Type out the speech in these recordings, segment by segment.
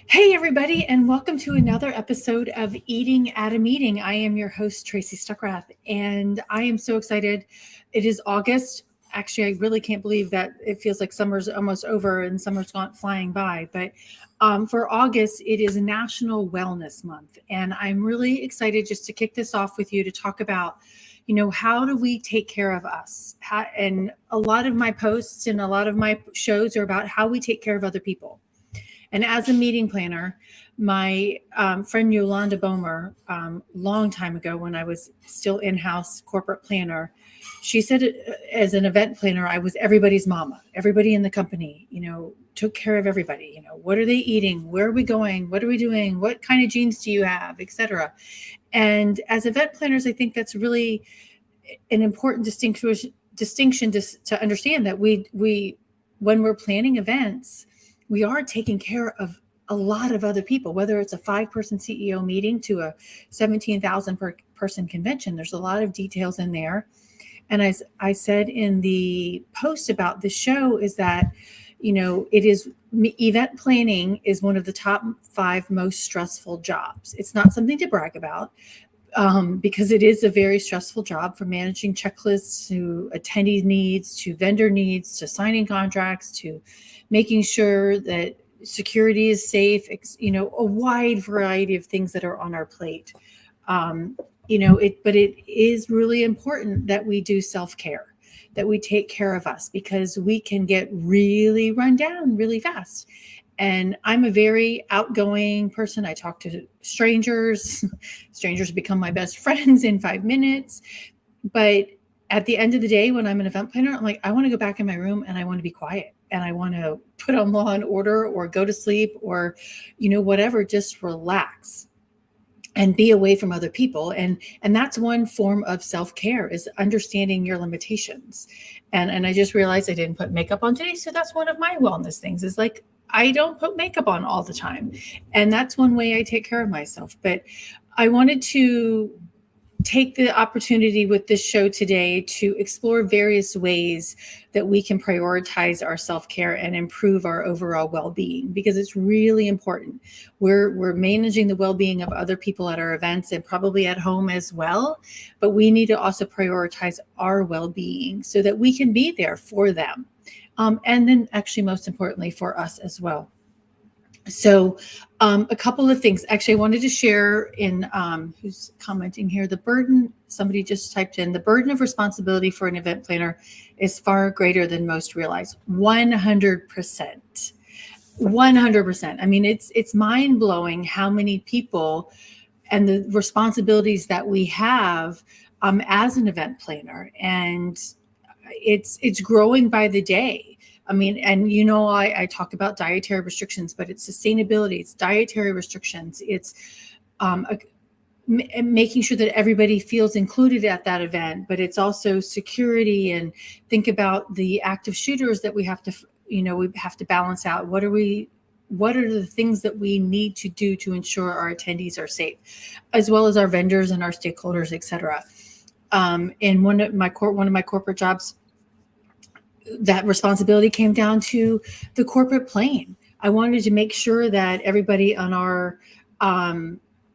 Hey, everybody, and welcome to another episode of Eating at a Meeting. I am your host, Tracy Stuckrath, and I am so excited. It is August. Actually, I really can't believe that it feels like summer's almost over and summer's gone flying by. But for August, it is National Wellness Month, and I'm really excited just to kick this off with you to talk about how do we take care of us? And a lot of my posts and a lot of my shows are about how we take care of other people. And as a meeting planner, my friend Yolanda Bomer, long time ago when I was still in-house corporate planner, she said, as an event planner, I was everybody's mama. Everybody in the company, took care of everybody. What are they eating? Where are we going? What are we doing? What kind of genes do you have, etc. And as event planners, I think that's really an important distinction to understand that we when we're planning events, we are taking care of a lot of other people, whether it's a 5-person CEO meeting to a 17,000 person convention. There's a lot of details in there. And as I said in the post about the show, is that, it is event planning is one of the top 5 most stressful jobs. It's not something to brag about, because it is a very stressful job, from managing checklists to attendee needs to vendor needs to signing contracts to making sure that security is safe, a wide variety of things that are on our plate. But it is really important that we do self-care, that we take care of us, because we can get really run down really fast. And I'm a very outgoing person. I talk to strangers. Strangers become my best friends in 5 minutes. But at the end of the day, when I'm an event planner, I'm like, I want to go back in my room and I want to be quiet and I want to put on Law and Order or go to sleep or, whatever, just relax and be away from other people. And that's one form of self-care, is understanding your limitations. And I just realized I didn't put makeup on today. So that's one of my wellness things, is like, I don't put makeup on all the time. And that's one way I take care of myself. But I wanted to take the opportunity with this show today to explore various ways that we can prioritize our self-care and improve our overall well-being, because it's really important. We're managing the well-being of other people at our events and probably at home as well, but we need to also prioritize our well-being so that we can be there for them, and then actually most importantly for us as well. So a couple of things. Actually, I wanted to share in who's commenting here. The burden, somebody just typed in, the burden of responsibility for an event planner is far greater than most realize. 100%. 100%. I mean, it's mind blowing how many people and the responsibilities that we have as an event planner. And it's growing by the day. I mean, and I talk about dietary restrictions, but it's sustainability, it's dietary restrictions, it's making sure that everybody feels included at that event, but it's also security, and think about the active shooters that we have to balance out. What are the things that we need to do to ensure our attendees are safe, as well as our vendors and our stakeholders, et cetera. In one of my corporate jobs, that responsibility came down to the corporate plane. I wanted to make sure that everybody on our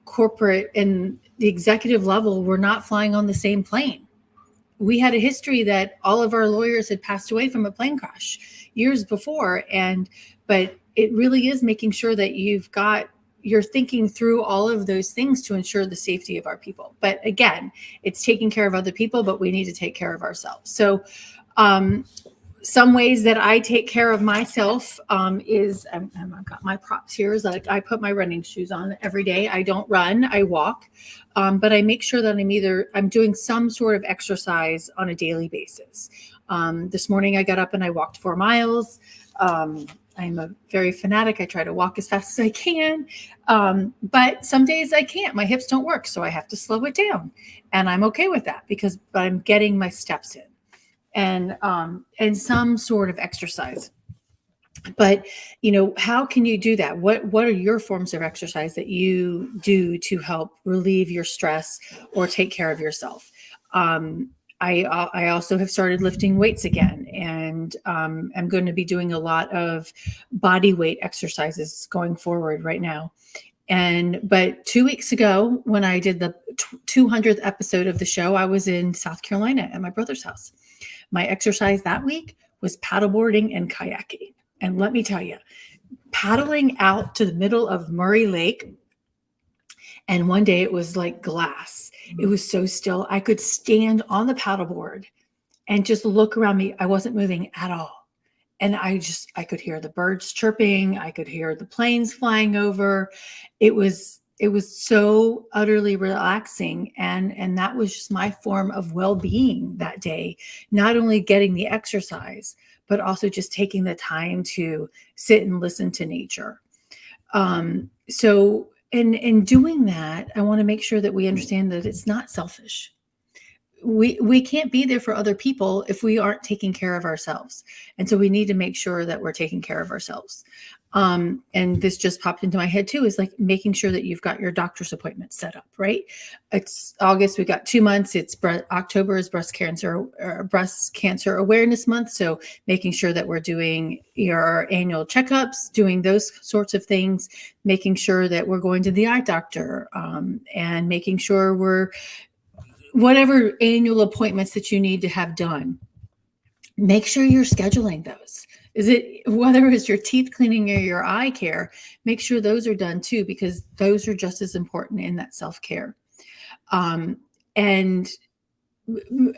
corporate and the executive level were not flying on the same plane. We had a history that all of our lawyers had passed away from a plane crash years before, but it really is making sure that you're thinking through all of those things to ensure the safety of our people. But again, it's taking care of other people, but we need to take care of ourselves. So some ways that I take care of myself is, I've got my props here, is like I put my running shoes on every day. I don't run, I walk, but I make sure that I'm doing some sort of exercise on a daily basis. This morning I got up and I walked 4 miles. I'm a very fanatic. I try to walk as fast as I can, but some days I can't. My hips don't work, so I have to slow it down, and I'm okay with that but I'm getting my steps in. And some sort of exercise. But how can you do that? What are your forms of exercise that you do to help relieve your stress or take care of yourself? I also have started lifting weights again, and I'm going to be doing a lot of body weight exercises going forward right now. But 2 weeks ago, when I did the 200th episode of the show, I was in South Carolina at my brother's house. My exercise that week was paddleboarding and kayaking. And let me tell you, paddling out to the middle of Murray Lake, and one day it was like glass. It was so still. I could stand on the paddleboard and just look around me. I wasn't moving at all. And I could hear the birds chirping. I could hear the planes flying over. It was so utterly relaxing. And that was just my form of well-being that day. Not only getting the exercise, but also just taking the time to sit and listen to nature. So in doing that, I want to make sure that we understand that it's not selfish. We can't be there for other people if we aren't taking care of ourselves. And so we need to make sure that we're taking care of ourselves. And this just popped into my head too, is like making sure that you've got your doctor's appointment set up, right? It's August, we got 2 months. October is breast cancer awareness month. So making sure that we're doing your annual checkups, doing those sorts of things, making sure that we're going to the eye doctor, and making sure we're whatever annual appointments that you need to have done, make sure you're scheduling those. Whether it's your teeth cleaning or your eye care, make sure those are done too, because those are just as important in that self-care. And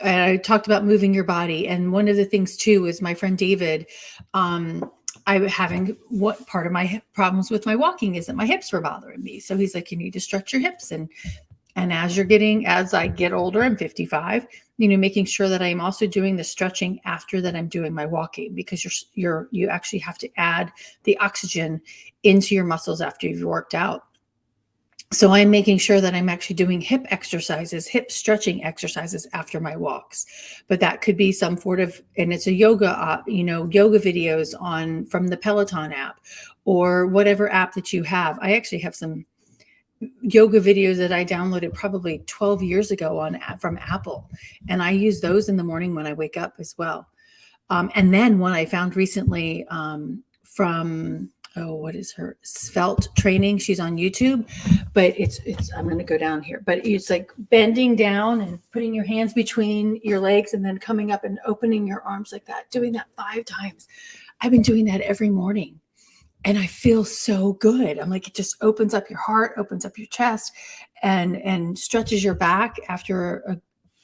I talked about moving your body. And one of the things too is my friend David, I'm having part of my problems with my walking is that my hips were bothering me. So he's like, you need to stretch your hips. And as I get older, I'm 55, making sure that I'm also doing the stretching after that I'm doing my walking, because you actually have to add the oxygen into your muscles after you've worked out. So I'm making sure that I'm actually doing hip stretching exercises after my walks. But that could be some sort of, and it's a yoga, yoga videos from the Peloton app or whatever app that you have. I actually have some yoga videos that I downloaded probably 12 years ago from Apple. And I use those in the morning when I wake up as well. And then one I found recently from, what is her? Svelte Training. She's on YouTube, but it's, I'm going to go down here, but it's like bending down and putting your hands between your legs and then coming up and opening your arms like that, doing that 5 times. I've been doing that every morning. And I feel so good. I'm like, it just opens up your heart, opens up your chest, and stretches your back after a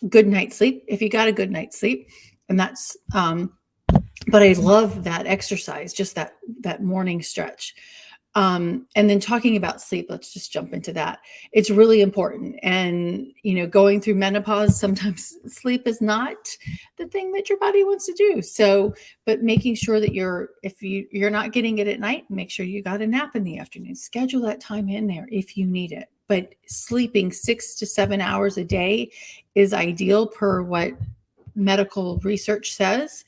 good night's sleep, if you got a good night's sleep. And that's, but I love that exercise, just that morning stretch. And then talking about sleep, let's just jump into that. It's really important. And, going through menopause, sometimes sleep is not the thing that your body wants to do. So, but making sure that if you're not getting it at night, make sure you got a nap in the afternoon, schedule that time in there if you need it. But sleeping 6 to 7 hours a day is ideal per what medical research says.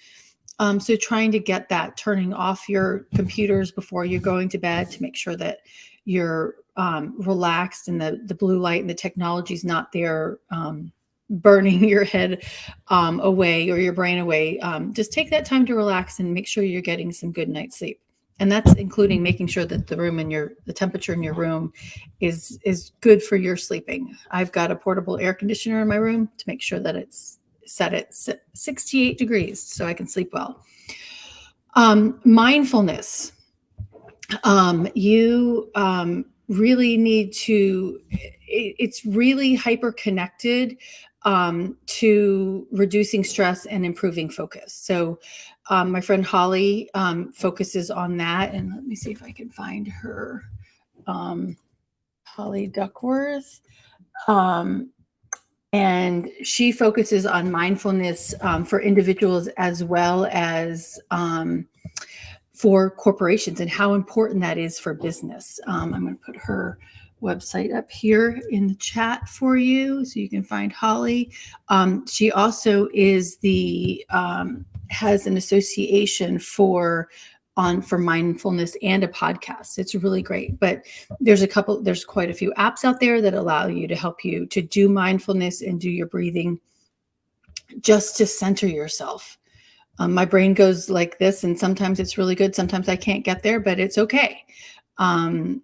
So trying to get that, turning off your computers before you're going to bed to make sure that you're relaxed and the blue light and the technology is not there burning your head away or your brain away. Just take that time to relax and make sure you're getting some good night's sleep. And that's including making sure that the temperature in your room is good for your sleeping. I've got a portable air conditioner in my room to make sure that it's set at 68 degrees so I can sleep well. Mindfulness. You really need to, it's really hyper connected to reducing stress and improving focus. So my friend Holly focuses on that. And let me see if I can find her, Holly Duckworth. And she focuses on mindfulness for individuals as well as for corporations and how important that is for business. I'm going to put her website up here in the chat for you so you can find Holly. She also is has an association for mindfulness and a podcast. It's really great, but there's quite a few apps out there that allow you to help you to do mindfulness and do your breathing just to center yourself. My brain goes like this, and sometimes it's really good. Sometimes I can't get there, but it's okay. Um,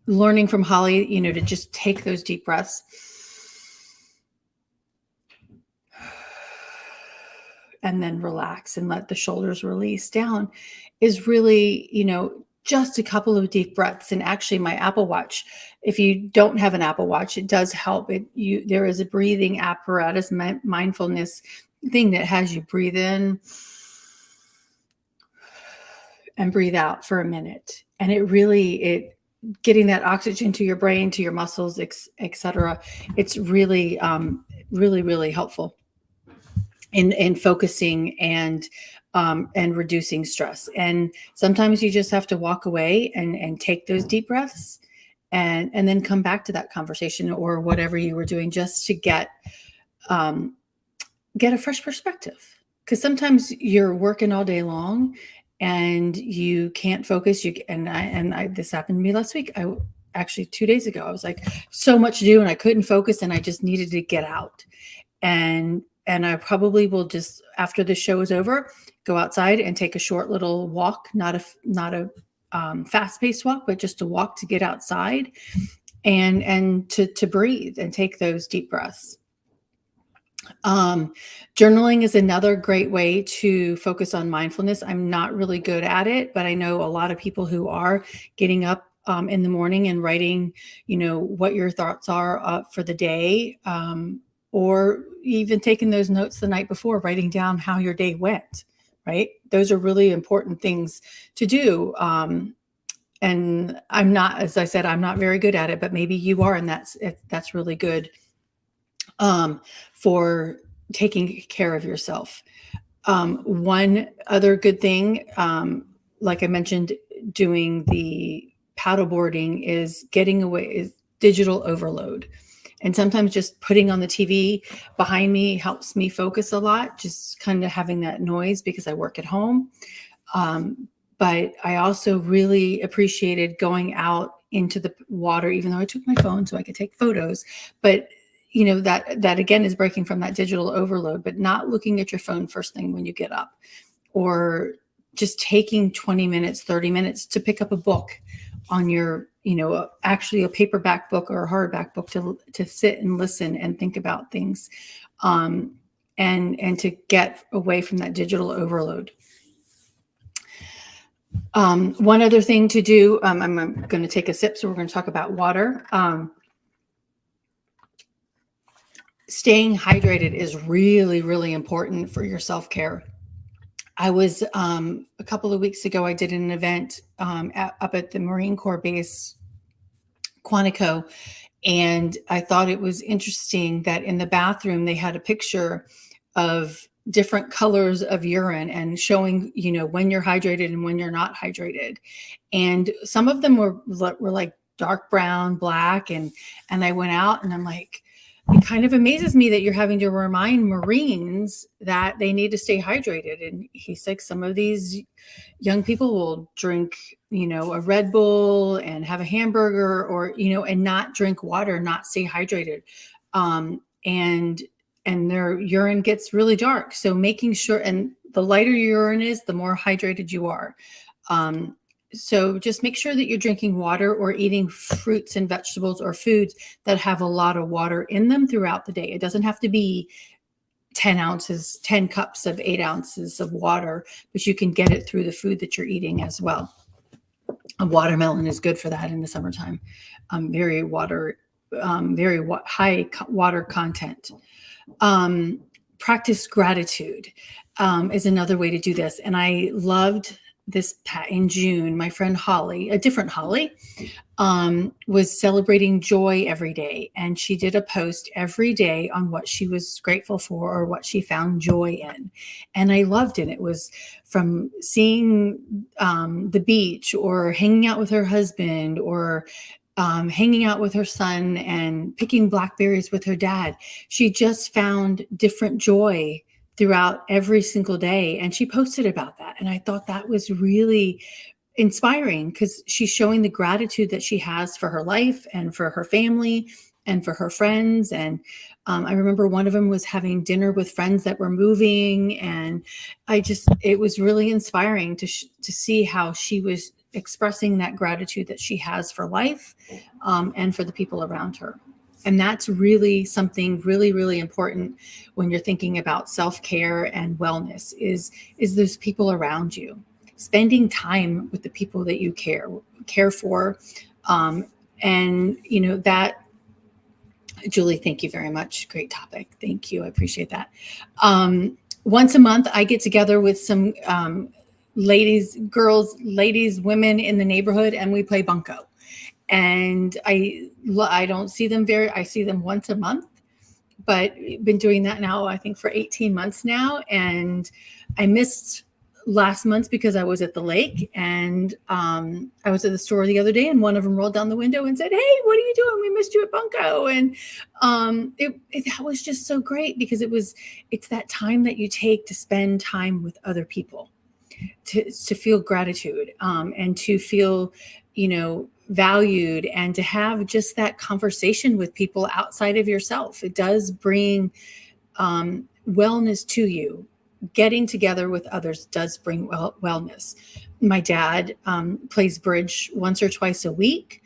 Learning from Holly, to just take those deep breaths and then relax and let the shoulders release down is really, just a couple of deep breaths. And actually my Apple Watch, if you don't have an Apple Watch, it does help. There is a breathing apparatus, mindfulness thing that has you breathe in and breathe out for a minute. And it getting that oxygen to your brain, to your muscles, etc. It's really, really, really helpful in focusing and reducing stress. And sometimes you just have to walk away and take those deep breaths and then come back to that conversation or whatever you were doing, just to get a fresh perspective. Because sometimes you're working all day long and you can't focus. This happened to me last week. Actually 2 days ago, I was like, so much to do and I couldn't focus and I just needed to get out. And I probably will just, after the show is over, go outside and take a short little walk, not a fast-paced walk, but just a walk to get outside and to breathe and take those deep breaths. Journaling is another great way to focus on mindfulness. I'm not really good at it, but I know a lot of people who are getting up in the morning and writing, what your thoughts are for the day, or even taking those notes the night before, writing down how your day went, right? Those are really important things to do. And I'm not, as I said, I'm not very good at it, but maybe you are, and that's really good for taking care of yourself. One other good thing, like I mentioned, doing the paddleboarding is digital overload. And sometimes just putting on the TV behind me helps me focus a lot, just kind of having that noise because I work at home. But I also really appreciated going out into the water, even though I took my phone so I could take photos. But that again is breaking from that digital overload, but not looking at your phone first thing when you get up, or just taking 20 minutes, 30 minutes to pick up a book on your, actually a paperback book or a hardback book to sit and listen and think about things, and to get away from that digital overload. One other thing to do, I'm going to take a sip, so we're going to talk about water. Staying hydrated is really, really important for your self-care. I was, a couple of weeks ago, I did an event up at the Marine Corps base, Quantico, and I thought it was interesting that in the bathroom, they had a picture of different colors of urine and showing, when you're hydrated and when you're not hydrated. And some of them were like dark brown, black. And I went out and I'm like, it kind of amazes me that you're having to remind Marines that they need to stay hydrated. And he's like, some of these young people will drink, a Red Bull and have a hamburger, or, and not drink water, not stay hydrated. And their urine gets really dark. So making sure, and the lighter your urine is, the more hydrated you are. So just make sure that you're drinking water or eating fruits and vegetables or foods that have a lot of water in them throughout the day. It doesn't have to be 10 cups of 8 ounces of water, but you can get it through the food that you're eating as well. A watermelon is good for that in the summertime. Very high water content. Practice gratitude is another way to do this. And I loved this in June. My friend Holly, a different Holly, was celebrating joy every day. And she did a post every day on what she was grateful for or what she found joy in. And I loved it. It was from seeing the beach, or hanging out with her husband, or hanging out with her son and picking blackberries with her dad. She just found different joy throughout every single day. And she posted about that. And I thought that was really inspiring, because she's showing the gratitude that she has for her life and for her family and for her friends. And I remember one of them was having dinner with friends that were moving, and it was really inspiring to see how she was expressing that gratitude that she has for life, and for the people around her. And that's really something really, really important when you're thinking about self-care and wellness is those people around you, spending time with the people that you care for. And that, Julie, thank you very much. Great topic. Thank you. I appreciate that. Once a month, I get together with some ladies, women in the neighborhood, and we play bunco. And I don't see them I see them once a month, but been doing that now, I think for 18 months now. And I missed last month because I was at the lake, and I was at the store the other day, and one of them rolled down the window and said, "Hey, what are you doing? We missed you at bunco." And that was just so great, because it's that time that you take to spend time with other people, to feel gratitude, and to feel, valued, and to have just that conversation with people outside of yourself. It does bring wellness to you. Getting together with others does bring wellness. My dad plays bridge once or twice a week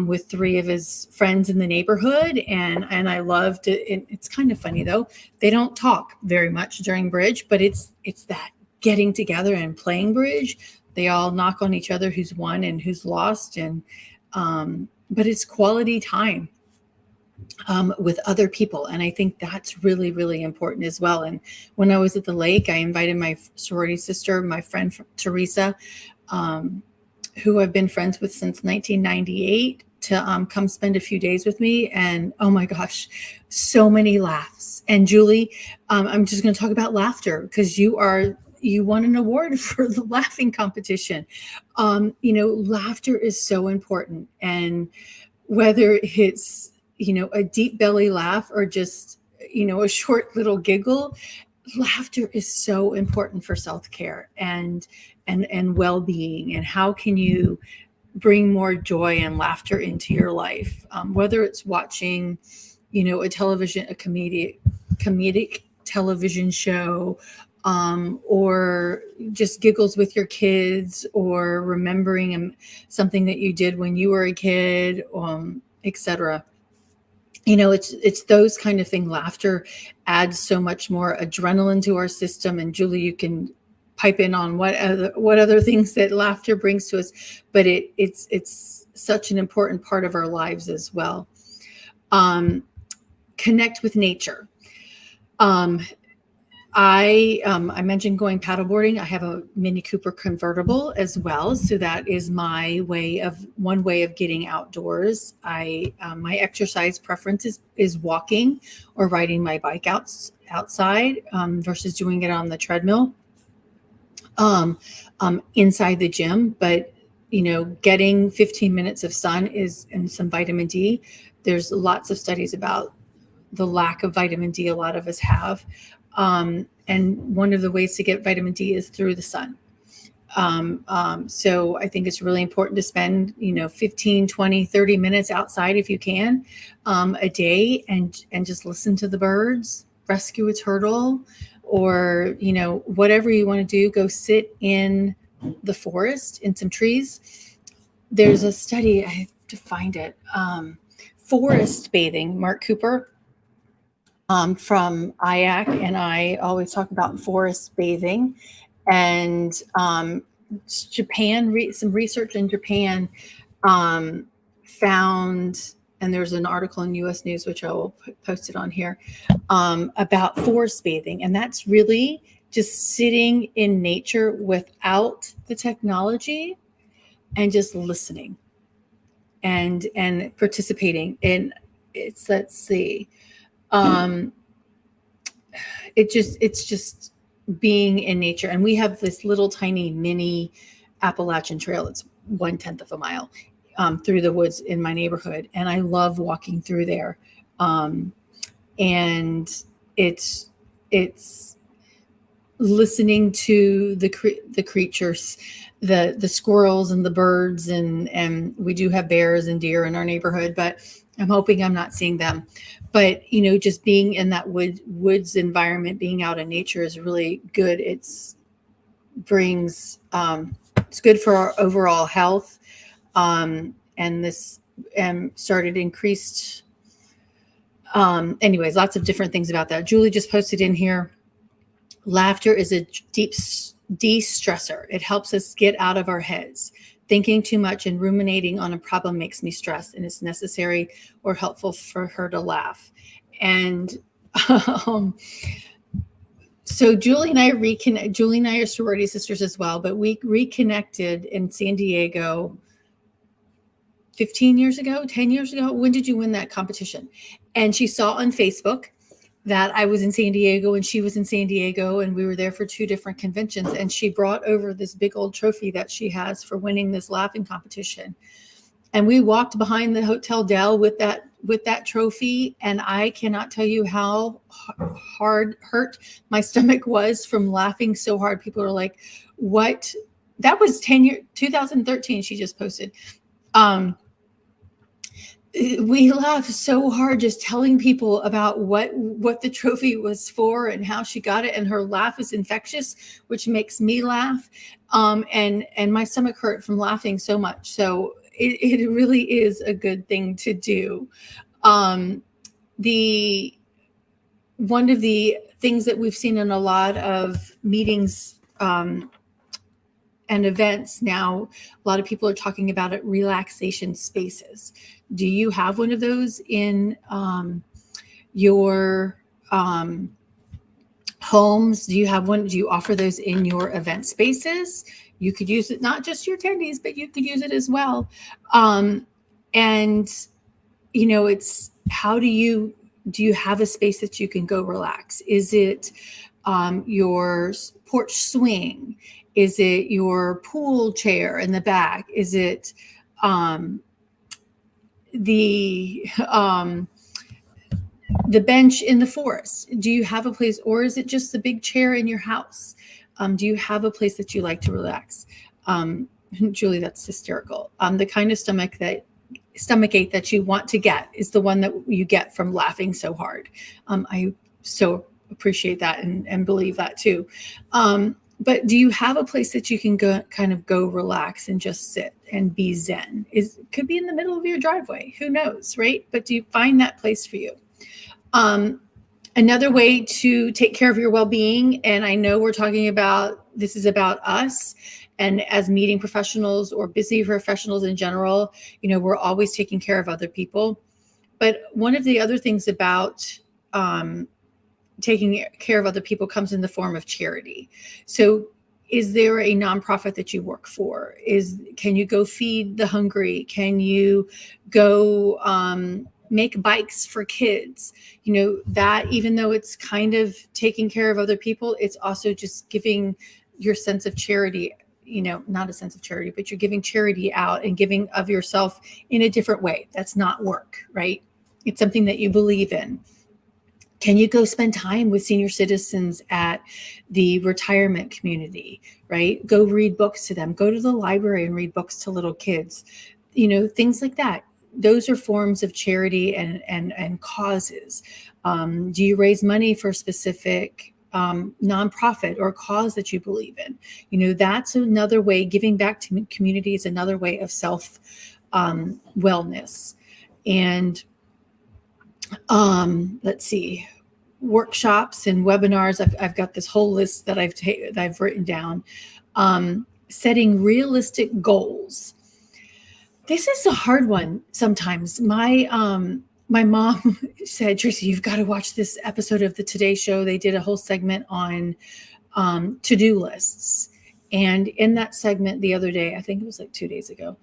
with 3 of his friends in the neighborhood, and I loved it. It's kind of funny though; they don't talk very much during bridge, but it's that getting together and playing bridge. They all knock on each other, who's won and who's lost, and but it's quality time with other people. And I think that's really, really important as well. And when I was at the lake, I invited my sorority sister, my friend Teresa, who I've been friends with since 1998, to come spend a few days with me. And oh my gosh, so many laughs. And Julie, I'm just going to talk about laughter, because you won an award for the laughing competition. Laughter is so important. And whether it's, a deep belly laugh or just, a short little giggle, laughter is so important for self-care and well-being. And how can you bring more joy and laughter into your life? Whether it's watching, a comedic television show, or just giggles with your kids, or remembering something that you did when you were a kid, etc. It's those kind of things. Laughter adds so much more adrenaline to our system. And Julie, you can pipe in on what other things that laughter brings to us, but it's such an important part of our lives as well. Connect with nature. I mentioned going paddleboarding. I have a Mini Cooper convertible as well, so that is one way of getting outdoors. My exercise preference is walking or riding my bike outside versus doing it on the treadmill inside the gym. But getting 15 minutes of sun and some vitamin D. There's lots of studies about the lack of vitamin D a lot of us have. And one of the ways to get vitamin D is through the sun. So I think it's really important to spend, 15, 20, 30 minutes outside if you can, a day, and just listen to the birds, rescue a turtle, or, whatever you want to do. Go sit in the forest in some trees. There's a study, I have to find it, forest bathing, Mark Cooper, from IAC, and I always talk about forest bathing. And Japan, some research in Japan found, and there's an article in US News, which I will post it on here, about forest bathing. And that's really just sitting in nature without the technology and just listening and participating in it's, let's see, it's just being in nature. And we have this little tiny mini Appalachian Trail. It's 1/10 of a mile through the woods in my neighborhood, and I love walking through there. And it's listening to the creatures, the squirrels and the birds, and we do have bears and deer in our neighborhood, but I'm hoping I'm not seeing them. But just being in that woods environment, being out in nature is really good. It's good for our overall health. And this started increased. Anyways, lots of different things about that. Julie just posted in here. Laughter is a deep de-stressor. It helps us get out of our heads. Thinking too much and ruminating on a problem makes me stressed, and it's necessary or helpful for her to laugh. And so Julie and I Julie and I are sorority sisters as well, but we reconnected in San Diego 15 years ago, 10 years ago. When did you win that competition? And she saw on Facebook that I was in San Diego and she was in San Diego, and we were there for 2 different conventions. And she brought over this big old trophy that she has for winning this laughing competition. And we walked behind the Hotel Del with that trophy. And I cannot tell you how hurt my stomach was from laughing so hard. People are like, what? That was 2013. She just posted. We laughed so hard just telling people about what the trophy was for and how she got it. And her laugh is infectious, which makes me laugh. And my stomach hurt from laughing so much. So it really is a good thing to do. One of the things that we've seen in a lot of meetings, and events now, a lot of people are talking about it, relaxation spaces. Do you have one of those in your homes? Do you have one? Do you offer those in your event spaces? You could use it, not just your attendees, but you could use it as well. And it's, how do you have a space that you can go relax? Is it your porch swing? Is it your pool chair in the back? Is it the bench in the forest? Do you have a place, or is it just the big chair in your house? Do you have a place that you like to relax? Julie, that's hysterical. The kind of stomach ache that you want to get is the one that you get from laughing so hard. I so appreciate that and believe that too. But do you have a place that you can go relax and just sit and be zen? It could be in the middle of your driveway. Who knows, right? But do you find that place for you? Another way to take care of your well-being, and I know we're talking about, this is about us, and as meeting professionals or busy professionals in general, we're always taking care of other people. But one of the other things about taking care of other people comes in the form of charity. So is there a nonprofit that you work for? Can you go feed the hungry? Can you go make bikes for kids? That, even though it's kind of taking care of other people, it's also just giving your sense of charity, not a sense of charity, but you're giving charity out and giving of yourself in a different way. That's not work, right? It's something that you believe in. Can you go spend time with senior citizens at the retirement community, right? Go read books to them. Go to the library and read books to little kids, things like that. Those are forms of charity and causes. Do you raise money for a specific nonprofit or cause that you believe in? That's another way. Giving back to community is another way of self wellness. And let's see, workshops and webinars. I've got this whole list that I've written down. Setting realistic goals. This is a hard one sometimes. My mom said, Tracy, you've got to watch this episode of the Today Show. They did a whole segment on to-do lists. And in that segment the other day, I think it was like 2 days ago,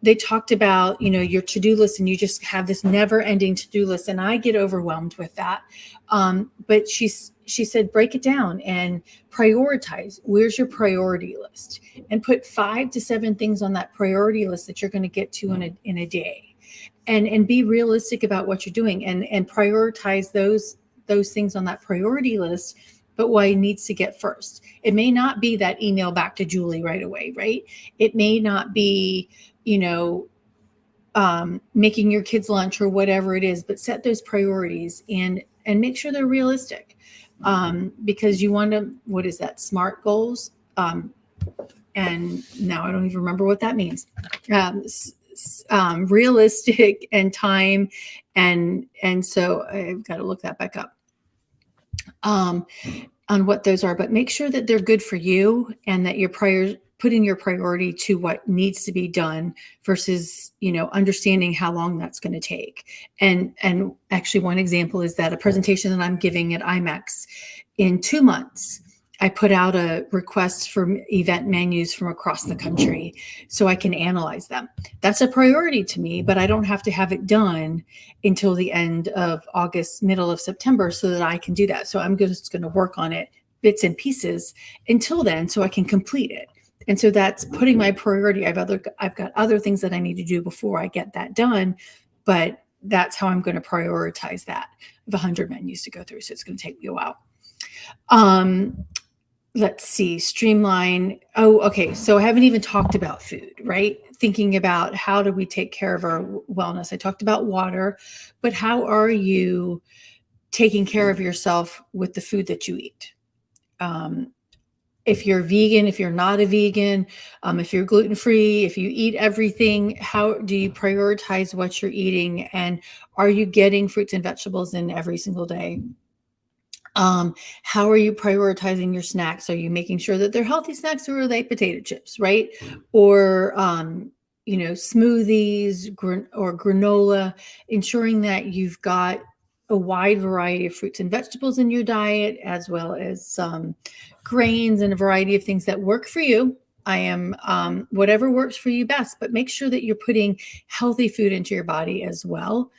they talked about, your to-do list, and you just have this never-ending to-do list. And I get overwhelmed with that. But she said, break it down and prioritize. Where's your priority list? And put 5 to 7 things on that priority list that you're going to get to in a day. And be realistic about what you're doing and prioritize those things on that priority list but what he needs to get first. It may not be that email back to Julie right away, right? It may not be, making your kids lunch or whatever it is, but set those priorities and make sure they're realistic, because you want to, what is that, SMART goals, and now I don't even remember what that means. Realistic and time, and so I've got to look that back up on what those are. But make sure that they're good for you and that you're putting your priority to what needs to be done versus understanding how long that's going to take. And actually, one example is that a presentation that I'm giving at IMEX in 2 months. I put out a request for event menus from across the country so I can analyze them. That's a priority to me, but I don't have to have it done until the end of August, middle of September, so that I can do that. So I'm just going to work on it bits and pieces until then so I can complete it. And so that's putting my priority. I've got other things that I need to do before I get that done, but that's how I'm going to prioritize that. I have 100 menus to go through, so it's going to take me a while. Let's see, streamline. Oh, okay. So I haven't even talked about food, right? Thinking about how do we take care of our wellness. I talked about water, but how are you taking care of yourself with the food that you eat? If you're vegan, if you're not a vegan, if you're gluten-free, if you eat everything, how do you prioritize what you're eating? And are you getting fruits and vegetables in every single day? How are you prioritizing your snacks? Are you making sure that they're healthy snacks, or are they potato chips, right? Or, smoothies or granola, ensuring that you've got a wide variety of fruits and vegetables in your diet, as well as grains and a variety of things that work for you. I am whatever works for you best, but make sure that you're putting healthy food into your body as well.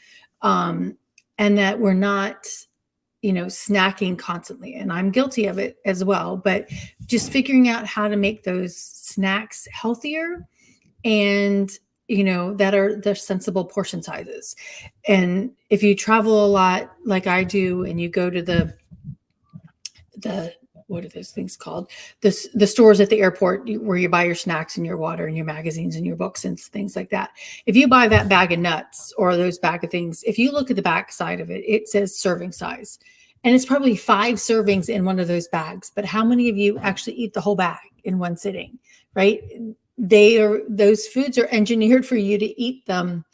And that we're not snacking constantly. And I'm guilty of it as well, but just figuring out how to make those snacks healthier and, that are the sensible portion sizes. And if you travel a lot, like I do, and you go to the what are those things called? The stores at the airport where you buy your snacks and your water and your magazines and your books and things like that. If you buy that bag of nuts or those bag of things, if you look at the back side of it, it says serving size. And it's probably 5 servings in one of those bags. But how many of you actually eat the whole bag in one sitting, right? Those foods are engineered for you to eat them,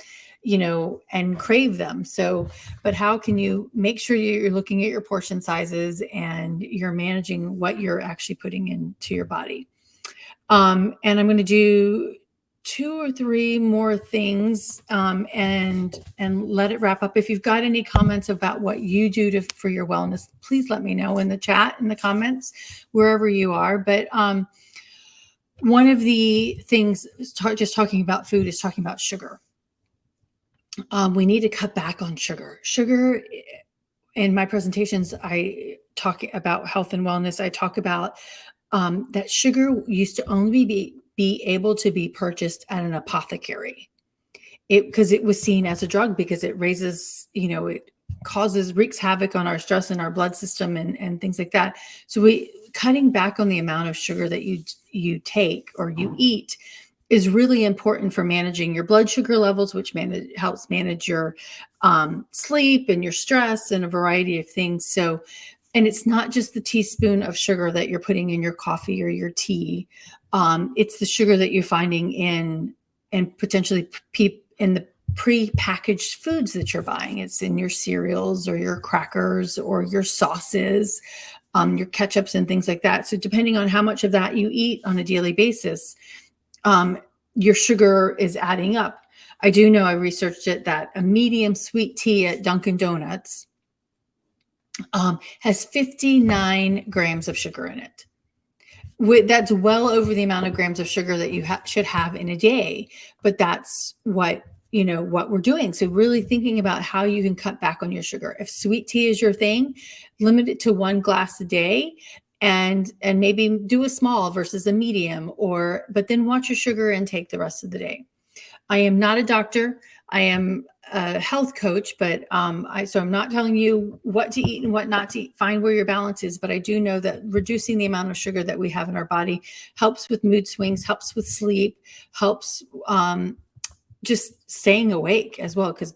and crave them. So, but how can you make sure you're looking at your portion sizes and you're managing what you're actually putting into your body? And I'm going to do 2 or 3 more things, and let it wrap up. If you've got any comments about what you do for your wellness, please let me know in the chat, in the comments, wherever you are. But one of the things, just talking about food, is talking about sugar. We need to cut back on sugar. Sugar, in my presentations, I talk about health and wellness. I talk about that sugar used to only be able to be purchased at an apothecary, because it was seen as a drug, because it raises, it wreaks havoc on our stress and our blood system and things like that. So cutting back on the amount of sugar that you take or you eat is really important for managing your blood sugar levels, which helps manage your sleep and your stress and a variety of things. So, and it's not just the teaspoon of sugar that you're putting in your coffee or your tea. It's the sugar that you're finding in potentially in the pre-packaged foods that you're buying. It's in your cereals or your crackers or your sauces, your ketchups and things like that. So depending on how much of that you eat on a daily basis, your sugar is adding up. I do know, I researched it, that a medium sweet tea at Dunkin' Donuts has 59 grams of sugar in it. That's well over the amount of grams of sugar that you should have in a day, but that's what we're doing. So really thinking about how you can cut back on your sugar. If sweet tea is your thing, limit it to 1 glass a day, and maybe do a small versus a medium, but then watch your sugar intake the rest of the day. I am not a doctor. I am a health coach, but so I'm not telling you what to eat and what not to eat. Find where your balance is. But I do know that reducing the amount of sugar that we have in our body helps with mood swings, helps with sleep, helps just staying awake as well, because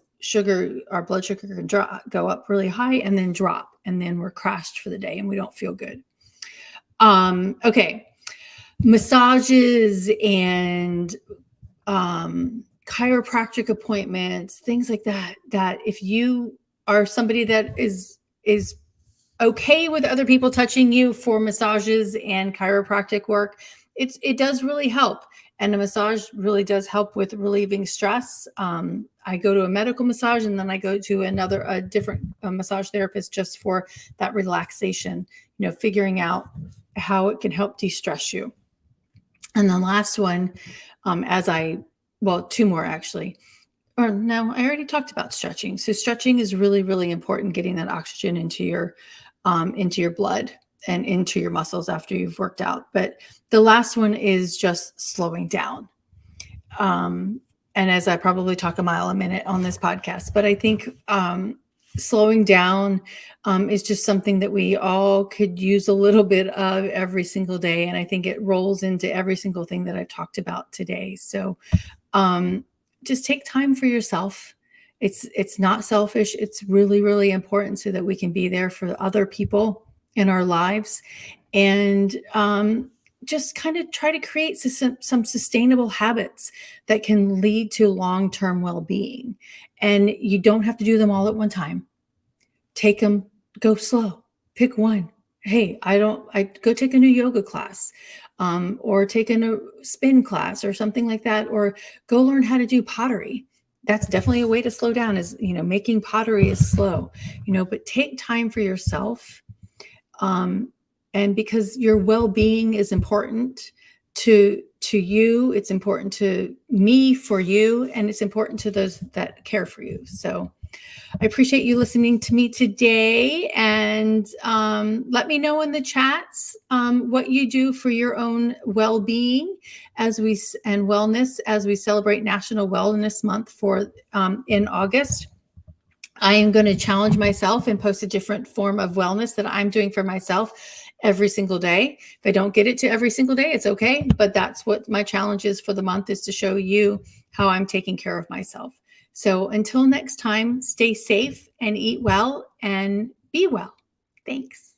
our blood sugar can go up really high and then drop, and then we're crashed for the day and we don't feel good. Okay. Massages and chiropractic appointments, things like that, that if you are somebody that is okay with other people touching you for massages and chiropractic work, it does really help. And a massage really does help with relieving stress. I go to a medical massage, and then I go to a different massage therapist just for that relaxation, figuring out how it can help de-stress you. And the last one, two more actually. Or no, I already talked about stretching. So stretching is really, really important, getting that oxygen into your blood and into your muscles after you've worked out. But the last one is just slowing down. And as I probably talk a mile a minute on this podcast, but I think slowing down is just something that we all could use a little bit of every single day. And I think it rolls into every single thing that I talked about today. So just take time for yourself. It's not selfish. It's really, really important so that we can be there for other people in our lives, and just kind of try to create some sustainable habits that can lead to long-term well-being. And you don't have to do them all at one time. Take them, go slow, pick one. Hey, I go take a new yoga class, or take a spin class or something like that, or go learn how to do pottery. That's definitely a way to slow down, is, making pottery is slow, but take time for yourself. And because your well-being is important to you, it's important to me for you, and it's important to those that care for you. So I appreciate you listening to me today, and let me know in the chats what you do for your own well-being and wellness as we celebrate National Wellness Month in August. I am going to challenge myself and post a different form of wellness that I'm doing for myself every single day. If I don't get it to every single day, it's okay. But that's what my challenge is for the month, is to show you how I'm taking care of myself. So until next time, stay safe and eat well and be well. Thanks.